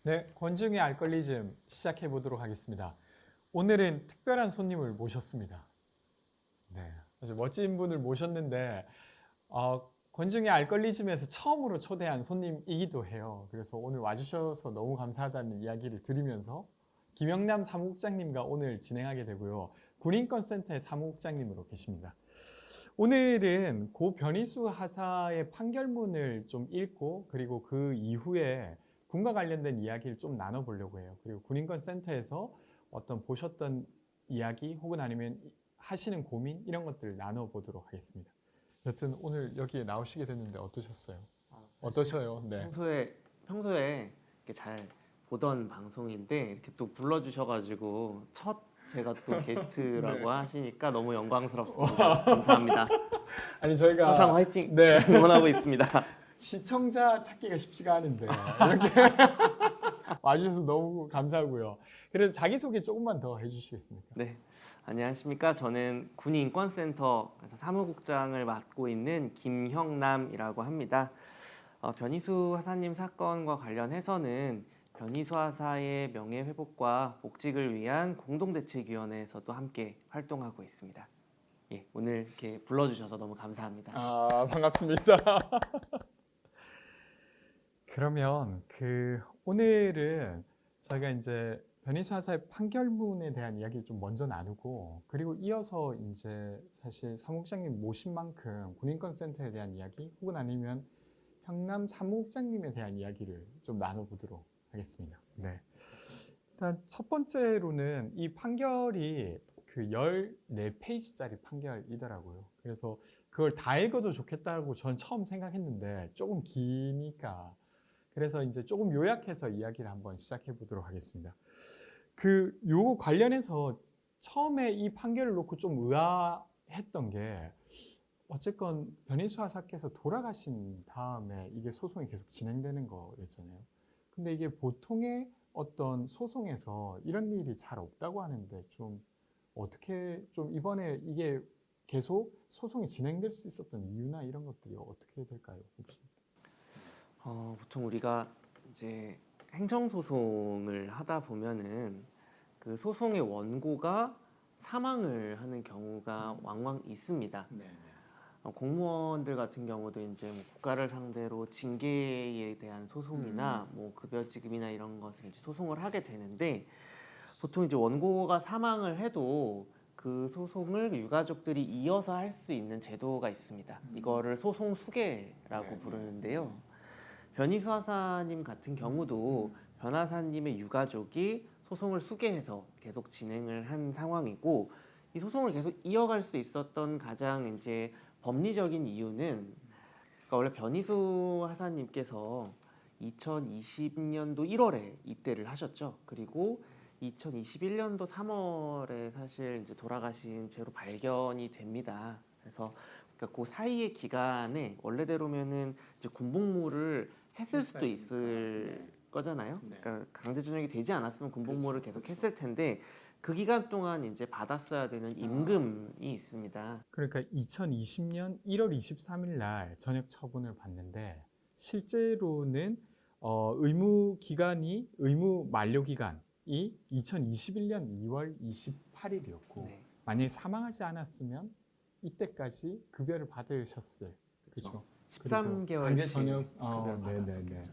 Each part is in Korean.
네, 권중의 알걸리즘 시작해 보도록 하겠습니다. 오늘은 특별한 손님을 모셨습니다. 네, 아주 멋진 분을 모셨는데 권중의 알걸리즘에서 처음으로 초대한 손님이기도 해요. 그래서 오늘 와주셔서 너무 감사하다는 이야기를 드리면서 김영남 사무국장님과 오늘 진행하게 되고요. 군인권센터의 사무국장님으로 계십니다. 오늘은 고 변희수 하사의 판결문을 좀 읽고 그리고 그 이후에 군과 관련된 이야기를 좀 나눠보려고 해요. 그리고 군인권센터에서 어떤 보셨던 이야기 혹은 아니면 하시는 고민 이런 것들을 나눠보도록 하겠습니다. 여튼 오늘 여기에 나오시게 됐는데 어떠셨어요? 어떠셔요? 네. 평소에 이렇게 잘 보던 방송인데 이렇게 또 불러주셔가지고 첫 제가 또 게스트라고 네. 하시니까 너무 영광스럽습니다. 감사합니다. 아니 저희가 항상 화이팅 네. 응원하고 있습니다. 시청자 찾기가 쉽지가 않은데 이렇게 와주셔서 너무 감사하고요. 그래서 자기소개 조금만 더 해주시겠습니까? 네, 안녕하십니까. 저는 군인권센터에서 사무국장을 맡고 있는 김형남이라고 합니다. 변희수 하사님 사건과 관련해서는 변희수 하사의 명예회복과 복직을 위한 공동대책위원회에서도 함께 활동하고 있습니다. 예, 오늘 이렇게 불러주셔서 너무 감사합니다. 반갑습니다. 그러면 오늘은 저희가 이제 변희수 하사의 판결문에 대한 이야기를 좀 먼저 나누고 그리고 이어서 이제 사실 사무국장님 모신 만큼 군인권센터에 대한 이야기 혹은 아니면 형남 사무국장님에 대한 이야기를 좀 나눠보도록 하겠습니다. 네. 일단 첫 번째로는 이 판결이 14페이지짜리 판결이더라고요. 그래서 그걸 다 읽어도 좋겠다고 전 처음 생각했는데 조금 기니까 그래서 이제 조금 요약해서 이야기를 한번 시작해 보도록 하겠습니다. 요 관련해서 처음에 이 판결을 놓고 좀 의아했던 게 어쨌건 변희수 하사께서 돌아가신 다음에 이게 소송이 계속 진행되는 거였잖아요. 근데 이게 보통의 어떤 소송에서 이런 일이 잘 없다고 하는데 좀 어떻게 좀 이번에 이게 계속 소송이 진행될 수 있었던 이유나 이런 것들이 어떻게 될까요, 혹시? 보통 우리가 이제 행정소송을 하다 보면은 그 소송의 원고가 사망을 하는 경우가 왕왕 있습니다. 공무원들 같은 경우도 이제 뭐 국가를 상대로 징계에 대한 소송이나 뭐 급여 지급이나 이런 것을 이제 소송을 하게 되는데 보통 이제 원고가 사망을 해도 그 소송을 유가족들이 이어서 할 수 있는 제도가 있습니다. 이거를 소송 수계라고 부르는데요. 변희수 하사님 같은 경우도 변 하사님의 유가족이 소송을 수계해서 계속 진행을 한 상황이고 이 소송을 계속 이어갈 수 있었던 가장 이제 법리적인 이유는 그러니까 원래 변희수 하사님께서 2020년도 1월에 입대를 하셨죠. 그리고 2021년도 3월에 사실 이제 돌아가신 채로 발견이 됩니다. 그래서 그러니까 그 사이의 기간에 원래대로면은 이제 군복무를 했을 수도 있을 거잖아요. 그러니까 강제전역이 되지 않았으면 군복무를 계속 했을 텐데 그 기간 동안 이제 받았어야 되는 임금이 있습니다. 그러니까 2020년 1월 23일 날 전역 처분을 받는데 실제로는 의무 만료 기간이 2021년 2월 28일이었고 네. 만약에 사망하지 않았으면 이때까지 급여를 받으셨을 그렇죠. 13개월 강제 전역 급여를 네네네.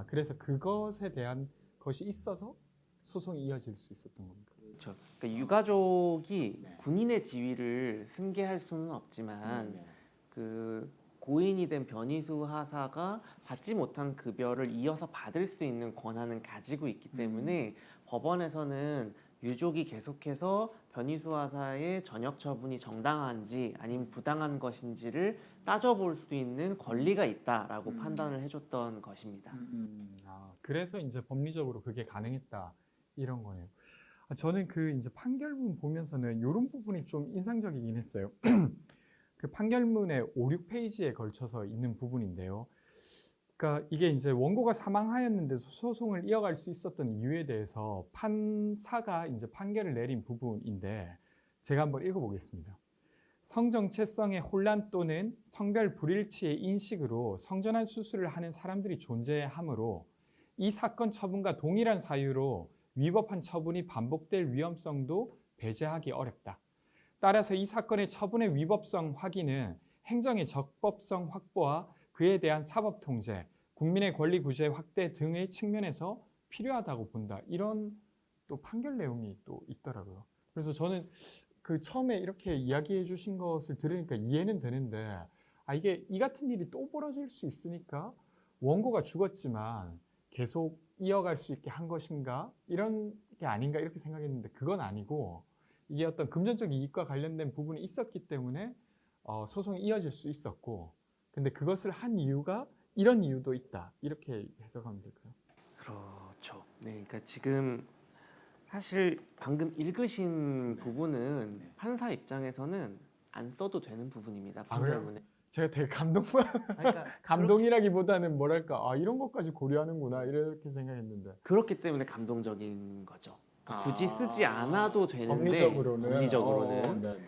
그래서 그것에 대한 것이 있어서 소송이 이어질 수 있었던 겁니다. 그렇죠. 그러니까 유가족이 군인의 지위를 승계할 수는 없지만 그 고인이 된 변희수 하사가 받지 못한 급여를 이어서 받을 수 있는 권한은 가지고 있기 때문에 법원에서는 유족이 계속해서 변희수 하사의 전역 처분이 정당한지 아니면 부당한 것인지를 따져볼 수 있는 권리가 있다라고 판단을 해줬던 것입니다. 그래서 이제 법리적으로 그게 가능했다 이런 거네요. 저는 이제 판결문 보면서는 이런 부분이 좀 인상적이긴 했어요. 그 판결문의 5, 6페이지에 걸쳐서 있는 부분인데요. 그러니까 이게 이제 원고가 사망하였는데 소송을 이어갈 수 있었던 이유에 대해서 판사가 이제 판결을 내린 부분인데 제가 한번 읽어보겠습니다. 성정체성의 혼란 또는 성별 불일치의 인식으로 성전환 수술을 하는 사람들이 존재하므로 이 사건 처분과 동일한 사유로 위법한 처분이 반복될 위험성도 배제하기 어렵다. 따라서 이 사건의 처분의 위법성 확인은 행정의 적법성 확보와 그에 대한 사법 통제, 국민의 권리 구제 확대 등의 측면에서 필요하다고 본다. 이런 또 판결 내용이 또 있더라고요. 그래서 저는 그 처음에 이렇게 이야기해 주신 것을 들으니까 이해는 되는데, 이게 이 같은 일이 또 벌어질 수 있으니까 원고가 죽었지만 계속 이어갈 수 있게 한 것인가? 이런 게 아닌가 이렇게 생각했는데 그건 아니고, 이게 어떤 금전적 이익과 관련된 부분이 있었기 때문에 소송이 이어질 수 있었고, 근데 그것을 한 이유가 이런 이유도 있다. 이렇게 해석하면 될까요? 그렇죠. 네, 그러니까 지금 사실 방금 읽으신 부분은 판사 입장에서는 안 써도 되는 부분입니다. 아, 그래요? 판결문에. 제가 되게 그러니까 감동이라기보다는 뭐랄까, 이런 것까지 고려하는구나 이렇게 생각했는데. 그렇기 때문에 감동적인 거죠. 굳이 아, 쓰지 않아도 되는데 법리적으로는. 법리적으로는 네네.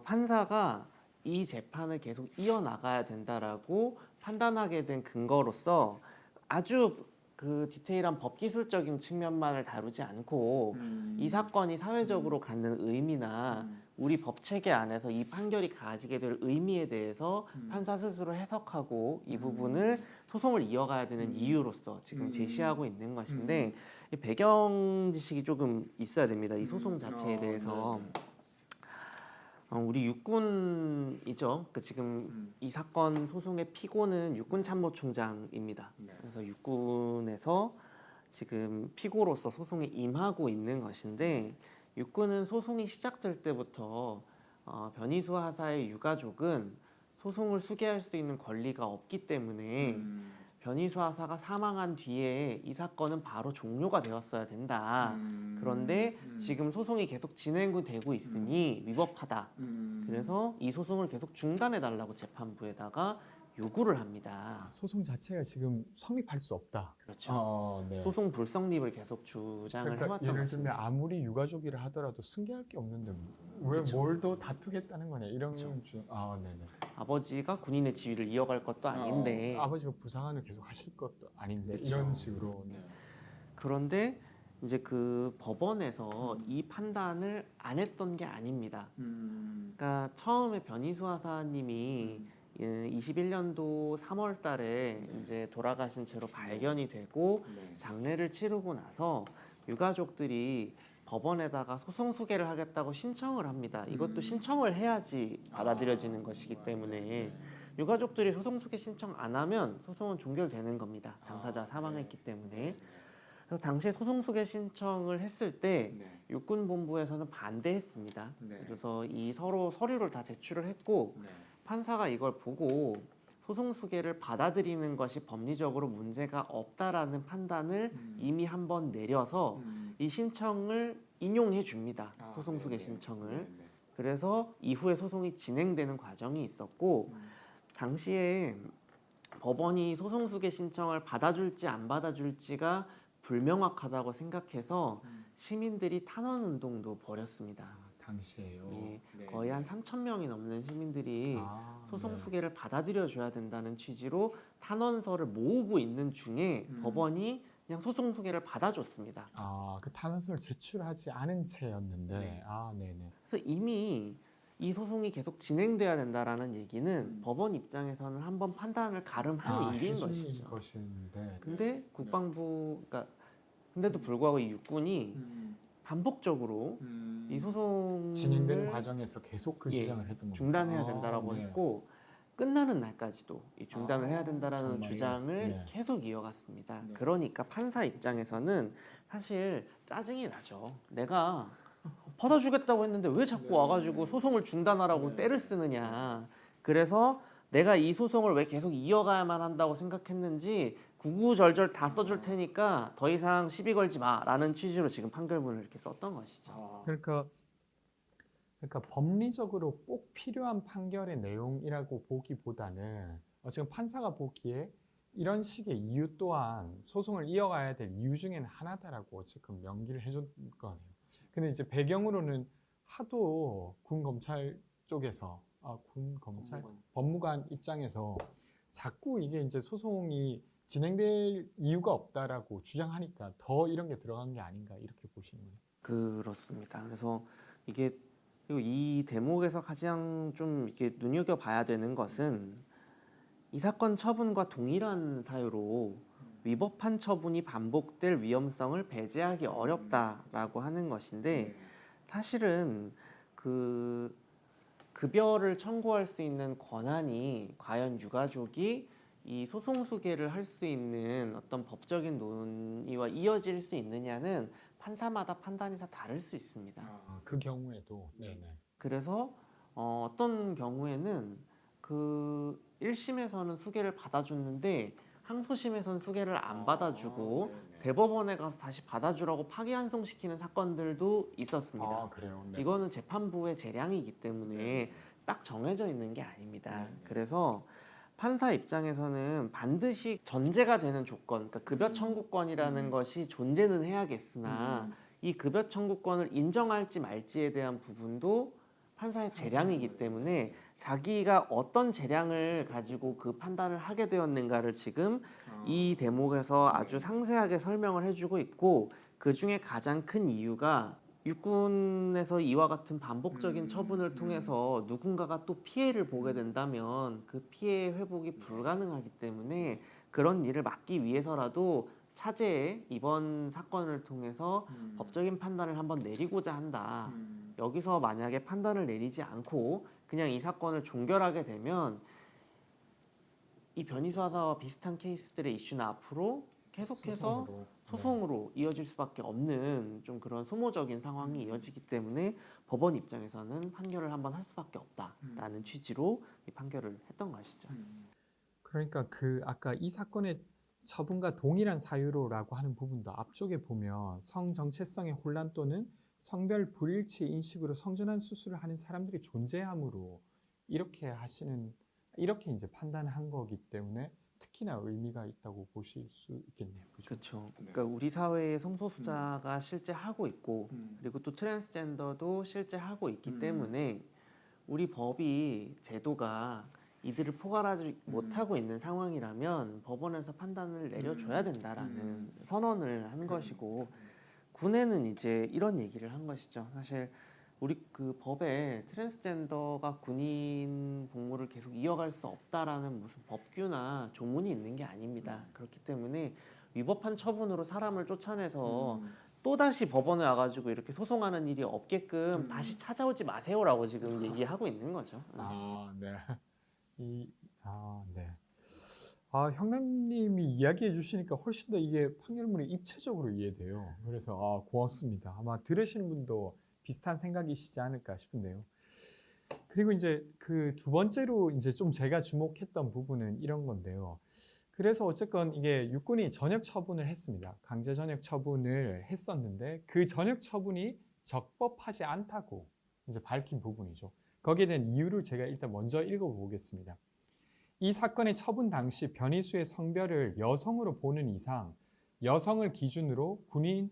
판사가 이 재판을 계속 이어나가야 된다라고 판단하게 된 근거로서 아주 그 디테일한 법기술적인 측면만을 다루지 않고 이 사건이 사회적으로 갖는 의미나 우리 법체계 안에서 이 판결이 가지게 될 의미에 대해서 판사 스스로 해석하고 이 부분을 소송을 이어가야 되는 이유로서 지금 제시하고 있는 것인데 이 배경 지식이 조금 있어야 됩니다. 이 소송 자체에 대해서. 우리 육군이죠. 그 지금 이 사건 소송의 피고는 육군참모총장입니다. 그래서 육군에서 지금 피고로서 소송에 임하고 있는 것인데, 육군은 소송이 시작될 때부터 변희수 하사의 유가족은 소송을 수기할 수 있는 권리가 없기 때문에 변희수 하사가 사망한 뒤에 이 사건은 바로 종료가 되었어야 된다. 그런데 지금 소송이 계속 진행되고 있으니 위법하다. 그래서 이 소송을 계속 중단해 달라고 재판부에다가 요구를 합니다. 소송 자체가 지금 성립할 수 없다. 그렇죠. 네. 소송 불성립을 계속 주장을 그러니까 해왔던 예를 것입니다. 들면 아무리 유가족이라 하더라도 승계할 게 없는데 왜 그쵸. 뭘 더 다투겠다는 거냐 이런 그쵸. 네네. 아버지가 군인의 지위를 이어갈 것도 아닌데 아버지가 부상환을 계속 하실 것도 아닌데 그쵸. 이런 식으로. 네. 그런데 이제 그 법원에서 이 판단을 안 했던 게 아닙니다. 그러니까 처음에 변희수 하사님이 21년도 3월 달에 이제 돌아가신 채로 발견이 되고 장례를 치르고 나서 유가족들이 법원에다가 소송 소개를 하겠다고 신청을 합니다. 이것도 신청을 해야지 받아들여지는 것이기 때문에 유가족들이 소송 소개 신청 안 하면 소송은 종결되는 겁니다. 당사자 사망했기 때문에. 그래서 당시에 소송 소개 신청을 했을 때 육군본부에서는 반대했습니다. 그래서 이 서로 서류를 다 제출을 했고 판사가 이걸 보고 소송 소개를 받아들이는 것이 법리적으로 문제가 없다라는 판단을 이미 한번 내려서 이 신청을 인용해 줍니다. 소송 소개 신청을. 그래서 이후에 소송이 진행되는 과정이 있었고 당시에 법원이 소송 소개 신청을 받아줄지 안 받아줄지가 불명확하다고 생각해서 시민들이 탄원 운동도 벌였습니다. 당시에요. 예, 거의 한 3,000명이 넘는 시민들이 소송 소개를 받아들여 줘야 된다는 취지로 탄원서를 모으고 있는 중에 법원이 그냥 소송 소개를 받아줬습니다. 그 탄원서를 제출하지 않은 채였는데. 네네. 그래서 이미 이 소송이 계속 진행돼야 된다라는 얘기는 법원 입장에서는 한번 판단을 가름한 일인 것이죠. 것인데. 근데 국방부가 근데도 불구하고 이 육군이 반복적으로 이 소송을 진행되는 과정에서 계속 그 주장을 했던 겁니다. 중단해야 된다라고 했고 끝나는 날까지도 이 중단을 해야 된다라는 정말요? 주장을 계속 이어갔습니다. 네. 그러니까 판사 입장에서는 사실 짜증이 나죠. 내가 받아주겠다고 했는데 왜 자꾸 와가지고 소송을 중단하라고 때를 쓰느냐. 그래서 내가 이 소송을 왜 계속 이어가야만 한다고 생각했는지 구구절절 다 써줄 테니까 더 이상 시비 걸지 마라는 취지로 지금 판결문을 이렇게 썼던 것이죠. 그러니까 법리적으로 꼭 필요한 판결의 내용이라고 보기보다는 지금 판사가 보기에 이런 식의 이유 또한 소송을 이어가야 될 이유 중에는 하나다라고 지금 명기를 해준 거네요. 근데 이제 배경으로는 하도 군 검찰 쪽에서 군 검찰 법무관 입장에서 자꾸 이게 이제 소송이 진행될 이유가 없다라고 주장하니까 더 이런 게 들어간 게 아닌가 이렇게 보시는 거예요. 그렇습니다. 그래서 이게 그리고 이 대목에서 가장 좀 이렇게 눈여겨봐야 되는 것은 이 사건 처분과 동일한 사유로 위법한 처분이 반복될 위험성을 배제하기 어렵다라고 하는 것인데 사실은 그 급여를 청구할 수 있는 권한이 과연 유가족이 이 소송 수계를 할 수 있는 어떤 법적인 논의와 이어질 수 있느냐는 판사마다 판단이 다 다를 수 있습니다. 그 경우에도 네네. 그래서 어떤 경우에는 그 1심에서는 수계를 받아줬는데 항소심에서는 수계를 안 받아주고 대법원에 가서 다시 받아주라고 파기환송시키는 사건들도 있었습니다. 그래요. 이거는 재판부의 재량이기 때문에 딱 정해져 있는 게 아닙니다. 그래서 판사 입장에서는 반드시 전제가 되는 조건, 그러니까 급여 청구권이라는 것이 존재는 해야겠으나 이 급여 청구권을 인정할지 말지에 대한 부분도 판사의 재량이기 때문에 자기가 어떤 재량을 가지고 그 판단을 하게 되었는가를 지금 이 대목에서 아주 상세하게 설명을 해주고 있고, 그 중에 가장 큰 이유가 육군에서 이와 같은 반복적인 처분을 통해서 누군가가 또 피해를 보게 된다면 그 피해 회복이 불가능하기 때문에 그런 일을 막기 위해서라도 차제에 이번 사건을 통해서 법적인 판단을 한번 내리고자 한다. 여기서 만약에 판단을 내리지 않고 그냥 이 사건을 종결하게 되면 이 변희수 하사와 비슷한 케이스들의 이슈는 앞으로 계속해서 소송으로 이어질 수밖에 없는 좀 그런 소모적인 상황이 이어지기 때문에 법원 입장에서는 판결을 한번 할 수밖에 없다라는 취지로 이 판결을 했던 것이죠. 그러니까 그 아까 이 사건의 처분과 동일한 사유로라고 하는 부분도 앞쪽에 보면 성정체성의 혼란 또는 성별 불일치 인식으로 성전환 수술을 하는 사람들이 존재함으로 이렇게 이제 판단한 거기 때문에 특히나 의미가 있다고 보실 수 있겠네요. 그렇죠. 그러니까 우리 사회에 성소수자가 실제 하고 있고 그리고 또 트랜스젠더도 실제 하고 있기 때문에 우리 법이 제도가 이들을 포괄하지 못하고 있는 상황이라면 법원에서 판단을 내려줘야 된다라는 선언을 한 것이고, 군에는 이제 이런 얘기를 한 것이죠. 사실 우리 그 법에 트랜스젠더가 군인 복무를 계속 이어갈 수 없다라는 무슨 법규나 조문이 있는 게 아닙니다. 그렇기 때문에 위법한 처분으로 사람을 쫓아내서 또다시 법원에 와가지고 이렇게 소송하는 일이 없게끔 다시 찾아오지 마세요라고 지금 얘기하고 있는 거죠. 네. 네. 형님이 이야기해 주시니까 훨씬 더 이게 판결문이 입체적으로 이해돼요. 그래서 고맙습니다. 아마 들으시는 분도 비슷한 생각이시지 않을까 싶은데요. 그리고 이제 그 두 번째로 이제 좀 제가 주목했던 부분은 이런 건데요. 그래서 어쨌건 이게 육군이 전역 처분을 했습니다. 강제 전역 처분을 했었는데 그 전역 처분이 적법하지 않다고 이제 밝힌 부분이죠. 거기에 대한 이유를 제가 일단 먼저 읽어보겠습니다. 이 사건의 처분 당시 변희수의 성별을 여성으로 보는 이상 여성을 기준으로 군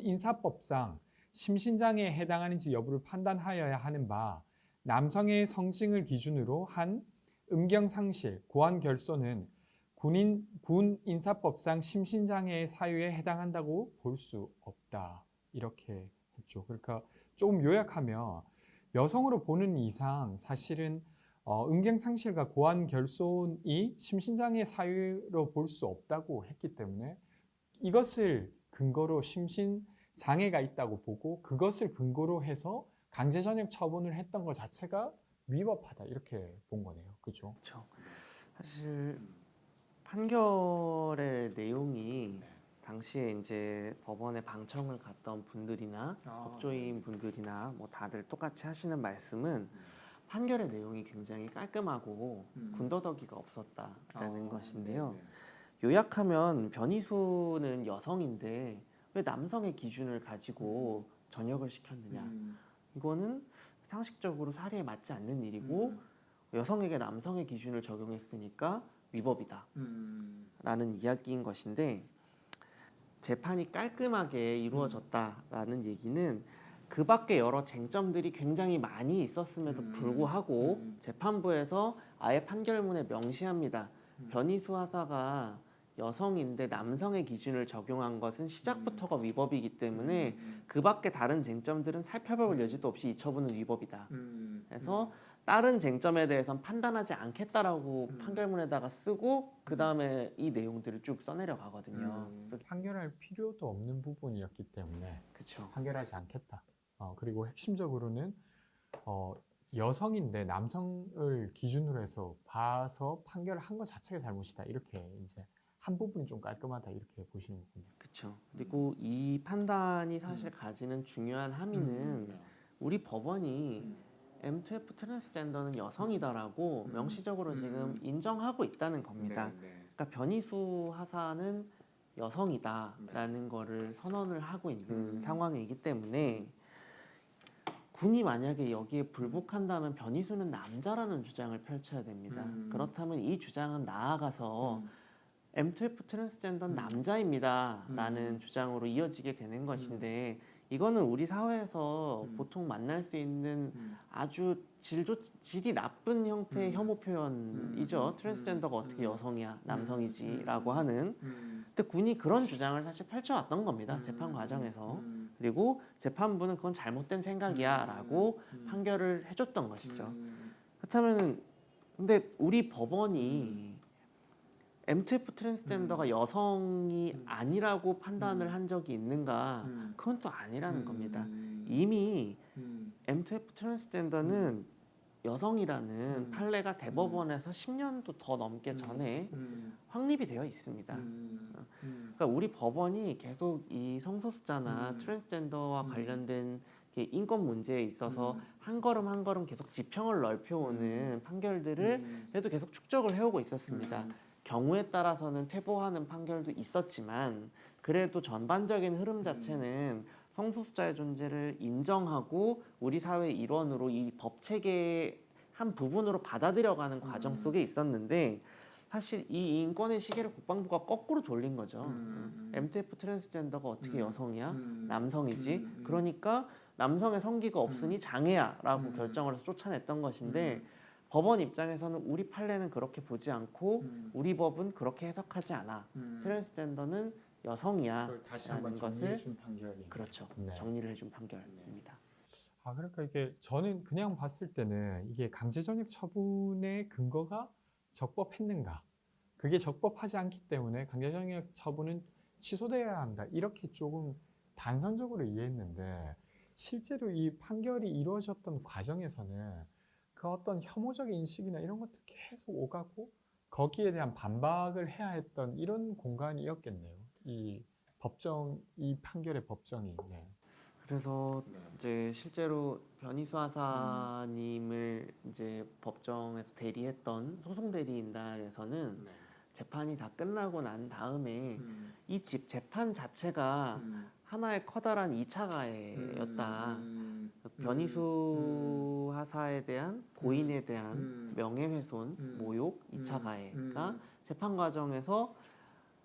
인사법상 심신장애에 해당하는지 여부를 판단하여야 하는 바, 남성의 성징을 기준으로 한 음경상실, 고환결손은 군 인사법상 심신장애의 사유에 해당한다고 볼 수 없다. 이렇게 했죠. 그러니까 조금 요약하면 여성으로 보는 이상 사실은 음경상실과 고환결손이 심신장애 사유로 볼 수 없다고 했기 때문에 이것을 근거로 심신장애가 있다고 보고 그것을 근거로 해서 강제전역 처분을 했던 것 자체가 위법하다 이렇게 본 거네요. 그렇죠? 그렇죠. 사실 판결의 내용이 당시에 이제 법원에 방청을 갔던 분들이나 법조인 분들이나 뭐 다들 똑같이 하시는 말씀은 판결의 내용이 굉장히 깔끔하고 군더더기가 없었다라는 것인데요. 요약하면 변희수는 여성인데 왜 남성의 기준을 가지고 전역을 시켰느냐. 이거는 상식적으로 사리에 맞지 않는 일이고 여성에게 남성의 기준을 적용했으니까 위법이다 라는 이야기인 것인데, 재판이 깔끔하게 이루어졌다라는 얘기는 그 밖에 여러 쟁점들이 굉장히 많이 있었음에도 불구하고 재판부에서 아예 판결문에 명시합니다. 변희수 하사가 여성인데 남성의 기준을 적용한 것은 시작부터가 위법이기 때문에 그 밖에 다른 쟁점들은 살펴볼 여지도 없이 이 처분은 위법이다. 그래서 다른 쟁점에 대해서는 판단하지 않겠다라고 판결문에다가 쓰고 그 다음에 이 내용들을 쭉 써내려 가거든요. 판결할 필요도 없는 부분이었기 때문에 그렇죠. 판결하지 않겠다. 그리고 핵심적으로는 여성인데 남성을 기준으로 해서 봐서 판결을 한 것 자체가 잘못이다. 이렇게 이제 한 부분이 좀 깔끔하다. 이렇게 보시는 거군요. 그렇죠. 그리고 이 판단이 사실 가지는 중요한 함의는 우리 법원이 M2F 트랜스젠더는 여성이다라고 명시적으로 지금 인정하고 있다는 겁니다. 그러니까 변이수 하사는 여성이다라는 거를 선언을 하고 있는 상황이기 때문에 군이 만약에 여기에 불복한다면 변이수는 남자라는 주장을 펼쳐야 됩니다. 그렇다면 이 주장은 나아가서 M2F 트랜스젠더는 남자입니다 라는 주장으로 이어지게 되는 것인데 이거는 우리 사회에서 보통 만날 수 있는 아주 질이 나쁜 형태의 혐오 표현이죠. 트랜스젠더가 어떻게 여성이야 남성이지 라고 하는. 근데 군이 그런 주장을 사실 펼쳐왔던 겁니다. 재판 과정에서. 그리고 재판부는 그건 잘못된 생각이야 라고 판결을 해줬던 것이죠. 그렇다면 근데 우리 법원이 M2F 트랜스젠더가 여성이 아니라고 판단을 한 적이 있는가? 그건 또 아니라는 겁니다. 이미 M2F 트랜스젠더는 여성이라는 판례가 대법원에서 10년도 더 넘게 전에 확립이 되어 있습니다. 그러니까 우리 법원이 계속 이 성소수자나 트랜스젠더와 관련된 인권 문제에 있어서 한 걸음 한 걸음 계속 지평을 넓혀오는 판결들을 그래도 계속 축적을 해오고 있었습니다. 경우에 따라서는 퇴보하는 판결도 있었지만 그래도 전반적인 흐름 자체는 성소수자의 존재를 인정하고 우리 사회의 일원으로 이 법 체계의 한 부분으로 받아들여가는 과정 속에 있었는데 사실 이 인권의 시계를 국방부가 거꾸로 돌린 거죠. M2F 트랜스젠더가 어떻게 여성이야? 남성이지? 그러니까 남성의 성기가 없으니 장애야 라고 결정을 해서 쫓아냈던 것인데 법원 입장에서는 우리 판례는 그렇게 보지 않고 우리 법은 그렇게 해석하지 않아. 트랜스젠더는 여성이야 그걸 다시 라는 한번 것을 정리해준 판결이. 그렇죠. 네. 정리를 해준 판결입니다. 그러니까 이게 저는 그냥 봤을 때는 이게 강제징역 처분의 근거가 적법했는가? 그게 적법하지 않기 때문에 강제징역 처분은 취소돼야 한다. 이렇게 조금 단선적으로 이해했는데 실제로 이 판결이 이루어졌던 과정에서는 그 어떤 혐오적 인식이나 이런 것들 계속 오가고 거기에 대한 반박을 해야 했던 이런 공간이었겠네요. 이 판결의 법정이. 네. 그래서 이제 실제로 변희수 하사님을 이제 법정에서 대리했던 소송 대리인단에서는 재판이 다 끝나고 난 다음에 이 재판 자체가 하나의 커다란 2차 가해였다. 변희수 하사에 대한 고인에 대한 명예훼손, 모욕, 2차 가해가 재판 과정에서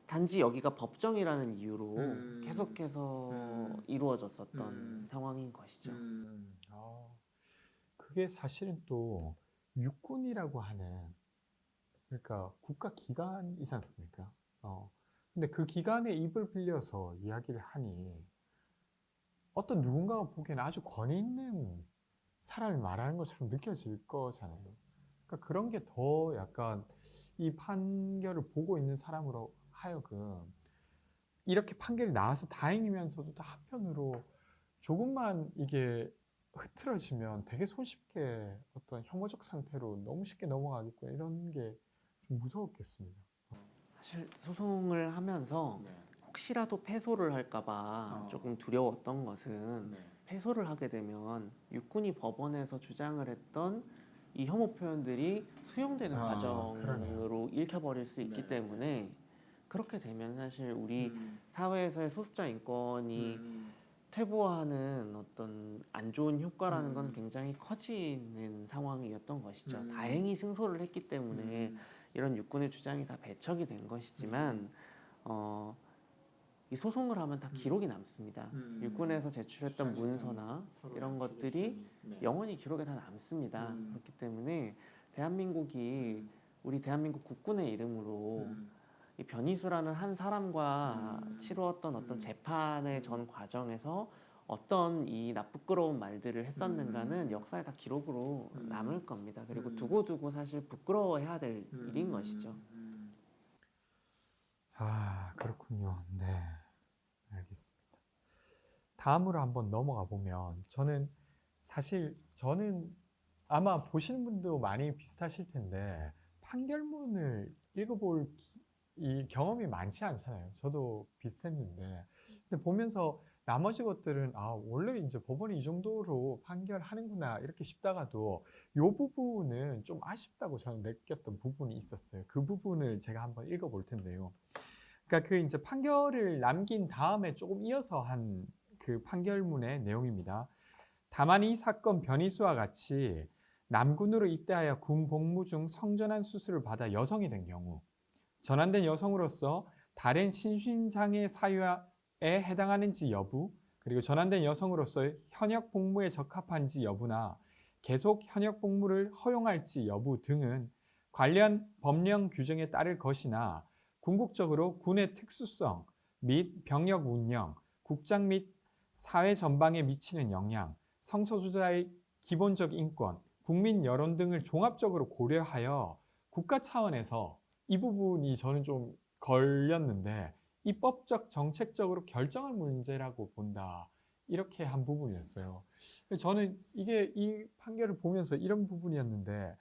단지 여기가 법정이라는 이유로 계속해서 이루어졌었던 상황인 것이죠. 그게 사실은 또 육군이라고 하는 그러니까 국가 기관이지 않습니까? 근데 그 기관의 입을 빌려서 이야기를 하니 어떤 누군가가 보기에는 아주 권위 있는 사람이 말하는 것처럼 느껴질 거잖아요. 그러니까 그런 게 더 약간 이 판결을 보고 있는 사람으로 하여금 이렇게 판결이 나와서 다행이면서도 또 한편으로 조금만 이게 흐트러지면 되게 손쉽게 어떤 혐오적 상태로 너무 쉽게 넘어가겠구나 이런 게 좀 무서웠겠습니다. 사실 소송을 하면서 혹시라도 패소를 할까봐 조금 두려웠던 것은 패소를 하게 되면 육군이 법원에서 주장을 했던 이 혐오 표현들이 수용되는 과정으로 그러네요. 읽혀버릴 수 있기 때문에 그렇게 되면 사실 우리 사회에서의 소수자 인권이 퇴보하는 어떤 안 좋은 효과라는 건 굉장히 커지는 상황이었던 것이죠. 다행히 승소를 했기 때문에 이런 육군의 주장이 다 배척이 된 것이지만 이 소송을 하면 다 기록이 남습니다. 육군에서 제출했던 문서나 이런 것들이 영원히 기록에 다 남습니다. 그렇기 때문에 대한민국이 우리 대한민국 국군의 이름으로 이 변희수라는 한 사람과 치루었던 어떤 재판의 전 과정에서 어떤 이 나쁘끄러운 말들을 했었는가는 역사에 다 기록으로 남을 겁니다. 그리고 두고두고 사실 부끄러워해야 될 일인 것이죠. 아, 그렇군요. 네, 알겠습니다. 다음으로 한번 넘어가 보면 저는 아마 보시는 분도 많이 비슷하실 텐데 판결문을 읽어볼 이 경험이 많지 않잖아요. 저도 비슷했는데 근데 보면서 나머지 것들은 원래 이제 법원이 이 정도로 판결하는구나 이렇게 싶다가도 이 부분은 좀 아쉽다고 저는 느꼈던 부분이 있었어요. 그 부분을 제가 한번 읽어볼 텐데요. 그러니까 그 이제 판결을 남긴 다음에 조금 이어서 한 그 판결문의 내용입니다. 다만 이 사건 변희수와 같이 남군으로 입대하여 군 복무 중 성전환 수술을 받아 여성이 된 경우 전환된 여성으로서 다른 신신장애 사유에 해당하는지 여부, 그리고 전환된 여성으로서 현역 복무에 적합한지 여부나 계속 현역 복무를 허용할지 여부 등은 관련 법령 규정에 따를 것이나 궁극적으로 군의 특수성 및 병력 운영, 국장 및 사회 전방에 미치는 영향, 성소수자의 기본적 인권, 국민 여론 등을 종합적으로 고려하여 국가 차원에서 이 부분이 저는 좀 걸렸는데 입법적 정책적으로 결정할 문제라고 본다. 이렇게 한 부분이었어요. 저는 이게 이 판결을 보면서 이런 부분이었는데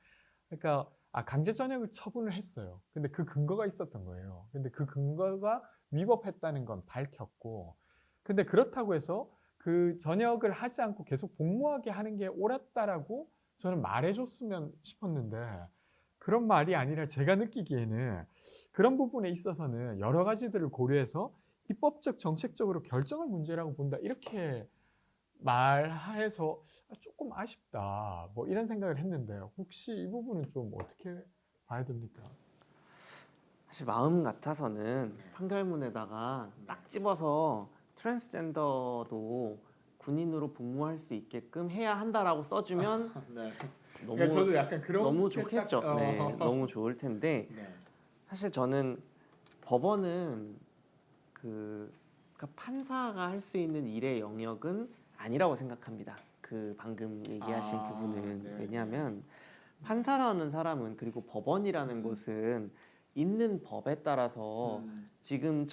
그러니까 강제전역을 처분을 했어요. 근데 그 근거가 있었던 거예요. 근데 그 근거가 위법했다는 건 밝혔고 근데 그렇다고 해서 그 전역을 하지 않고 계속 복무하게 하는 게 옳았다라고 저는 말해줬으면 싶었는데 그런 말이 아니라 제가 느끼기에는 그런 부분에 있어서는 여러 가지들을 고려해서 입법적 정책적으로 결정할 문제라고 본다 이렇게 말해서 조금 아쉽다 뭐 이런 생각을 했는데 혹시 이 부분은 좀 어떻게 봐야 됩니까? 사실 마음 같아서는 판결문에다가 딱 집어서 트랜스젠더도 군인으로 복무할 수 있게끔 해야 한다라고 써주면 네. 너무 그러니까 저도 약간 그런 너무 좋겠죠. 네, 너무 좋을 텐데 네. 사실 저는 법원은 그러니까 판사가 할 수 있는 일의 영역은 아니라고 생각합니다. 그 방금 얘기하신 부분은 네, 왜냐하면 판사라는 사람은 그리고 법원이라는 곳은 있는 법에 따라서 지금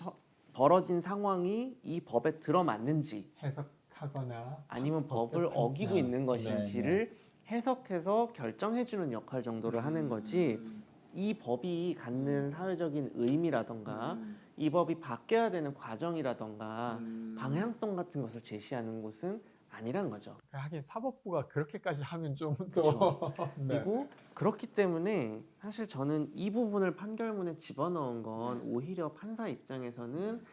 벌어진 상황이 이 법에 들어맞는지 해석하거나 아니면 법을 어기고 있는 것인지를 해석해서 결정해주는 역할 정도를 하는 거지 이 법이 갖는 사회적인 의미라던가 이 법이 바뀌어야 되는 과정이라던가 방향성 같은 것을 제시하는 곳은 아니란 거죠. 하긴 사법부가 그렇게까지 하면 좀 그렇죠. 또 그리고 그렇기 때문에 사실 저는 이 부분을 판결문에 집어넣은 건 오히려 판사 입장에서는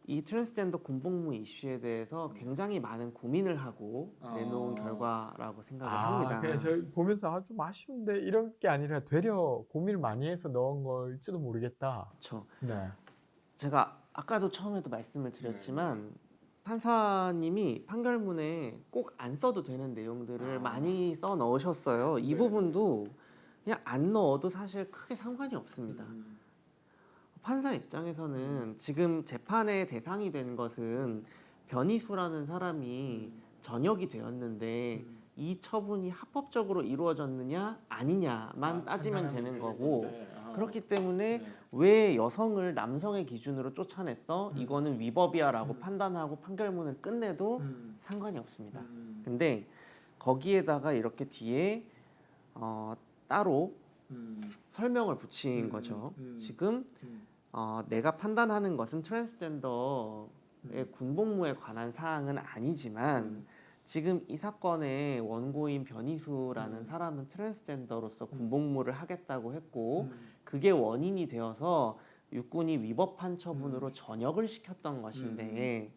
이 트랜스젠더 군복무 이슈에 대해서 굉장히 많은 고민을 하고 내놓은 결과라고 생각을 합니다. 그냥 저 보면서 좀 아쉬운데 이런 게 아니라 되려 고민을 많이 해서 넣은 걸지도 모르겠다. 그렇죠. 네. 제가 아까도 처음에도 말씀을 드렸지만 판사님이 판결문에 꼭 안 써도 되는 내용들을 많이 써 넣으셨어요. 이 부분도 그냥 안 넣어도 사실 크게 상관이 없습니다. 판사 입장에서는 지금 재판의 대상이 된 것은 변희수라는 사람이 전역이 되었는데 이 처분이 합법적으로 이루어졌느냐 아니냐만 따지면 되는 거고 그렇기 때문에 왜 여성을 남성의 기준으로 쫓아냈어? 이거는 위법이야라고 판단하고 판결문을 끝내도 상관이 없습니다. 근데 거기에다가 이렇게 뒤에 따로 설명을 붙인 거죠. 지금 내가 판단하는 것은 트랜스젠더의 군복무에 관한 사항은 아니지만 지금 이 사건의 원고인 변희수라는 사람은 트랜스젠더로서 군복무를 하겠다고 했고 그게 원인이 되어서 육군이 위법한 처분으로 전역을 시켰던 것인데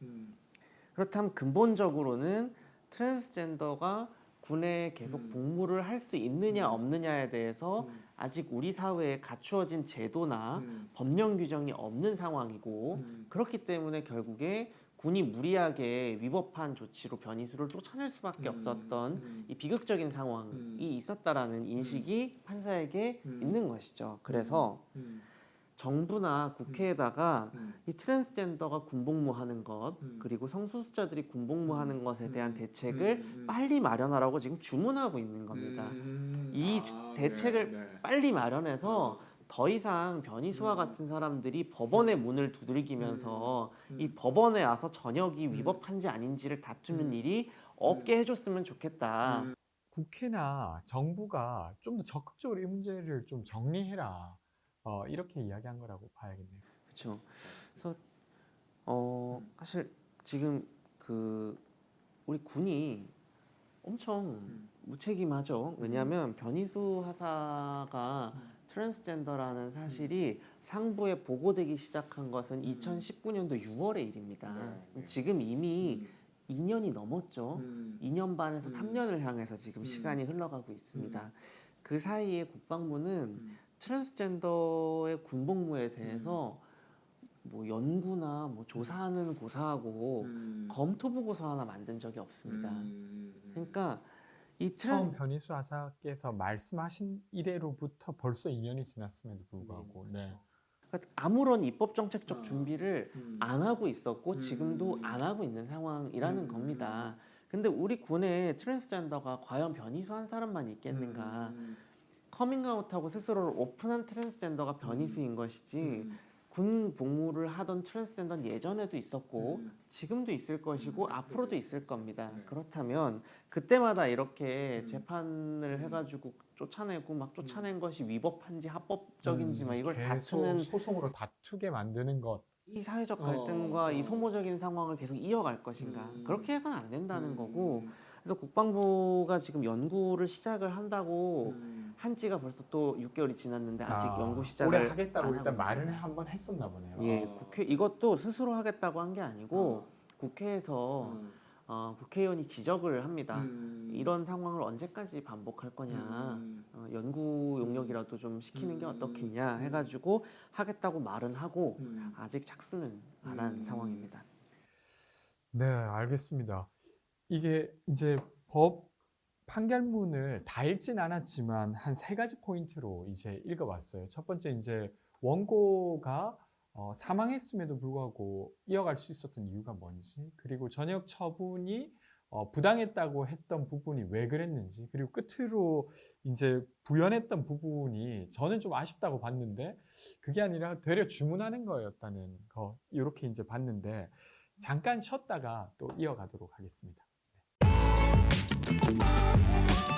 그렇다면 근본적으로는 트랜스젠더가 군에 계속 복무를 할 수 있느냐 없느냐에 대해서 아직 우리 사회에 갖추어진 제도나 법령 규정이 없는 상황이고 그렇기 때문에 결국에 군이 무리하게 위법한 조치로 변희수를 쫓아낼 수밖에 없었던 이 비극적인 상황이 있었다라는 인식이 판사에게 있는 것이죠. 그래서 정부나 국회에다가 음. 이 트랜스젠더가 군복무하는 것 음. 그리고 성소수자들이 군복무하는 것에 대한 음. 대책을 빨리 마련하라고 지금 주문하고 있는 겁니다. 이 대책을 네. 빨리 마련해서 더 이상 변희수와 같은 사람들이 법원의 문을 두들기면서 이 법원에 와서 전역이 위법한지 아닌지를 다투는 일이 없게 해줬으면 좋겠다. 국회나 정부가 좀 더 적극적으로 이 문제를 좀 정리해라. 이렇게 이야기한 거라고 봐야겠네요. 그렇죠. 그래서 사실 지금 그 우리 군이 엄청 무책임하죠. 왜냐하면 변희수 하사가 트랜스젠더라는 사실이 상부에 보고되기 시작한 것은 2019년도 6월의 일입니다. 네. 지금 이미 2년이 넘었죠. 2년 반에서 3년을 향해서 지금 시간이 흘러가고 있습니다. 그 사이에 국방부는 트랜스젠더의 군복무에 대해서 뭐 연구나 뭐 조사하는 고사하고 검토 보고서 하나 만든 적이 없습니다. 그러니까 이 처음 변희수 하사께서 말씀하신 이래로부터 벌써 2년이 지났음에도 불구하고 네. 그러니까 아무런 입법 정책적 준비를 안 하고 있었고 지금도 안 하고 있는 상황이라는 겁니다. 근데 우리 군에 트랜스젠더가 과연 변희수 한 사람만 있겠는가? 커밍아웃하고 스스로를 오픈한 트랜스젠더가 변희수인 것이지 군 복무를 하던 트랜스젠더는 예전에도 있었고 지금도 있을 것이고 앞으로도 있을 겁니다. 그렇다면 그때마다 이렇게 재판을 해가지고 쫓아내고 막 쫓아낸 것이 위법한지 합법적인지 막 이걸 계속 다투는 소송으로 다투게 만드는 것. 이 사회적 갈등과 이 소모적인 상황을 계속 이어갈 것인가? 그렇게 해서는 안 된다는 거고. 그래서 국방부가 지금 연구를 시작을 한다고 한 지가 벌써 또 6개월이 지났는데 아직 연구 시작을 올해 하겠다고 안 일단 하고 말을 있습니다. 한번 했었나 보네요. 예, 국회 이것도 스스로 하겠다고 한 게 아니고 국회에서 국회의원이 지적을 합니다. 이런 상황을 언제까지 반복할 거냐, 연구 용역이라도 좀 시키는 게 어떻겠냐 해가지고 하겠다고 말은 하고 아직 착수는 안 한 상황입니다. 네, 알겠습니다. 이게 이제 법 판결문을 다 읽진 않았지만 한 3가지 포인트로 이제 읽어봤어요. 첫 번째 이제 원고가 사망했음에도 불구하고 이어갈 수 있었던 이유가 뭔지, 그리고 전역 처분이 부당했다고 했던 부분이 왜 그랬는지, 그리고 끝으로 이제 부연했던 부분이 저는 좀 아쉽다고 봤는데 그게 아니라 되려 주문하는 거였다는 거, 이렇게 이제 봤는데 잠깐 쉬었다가 또 이어가도록 하겠습니다. 네.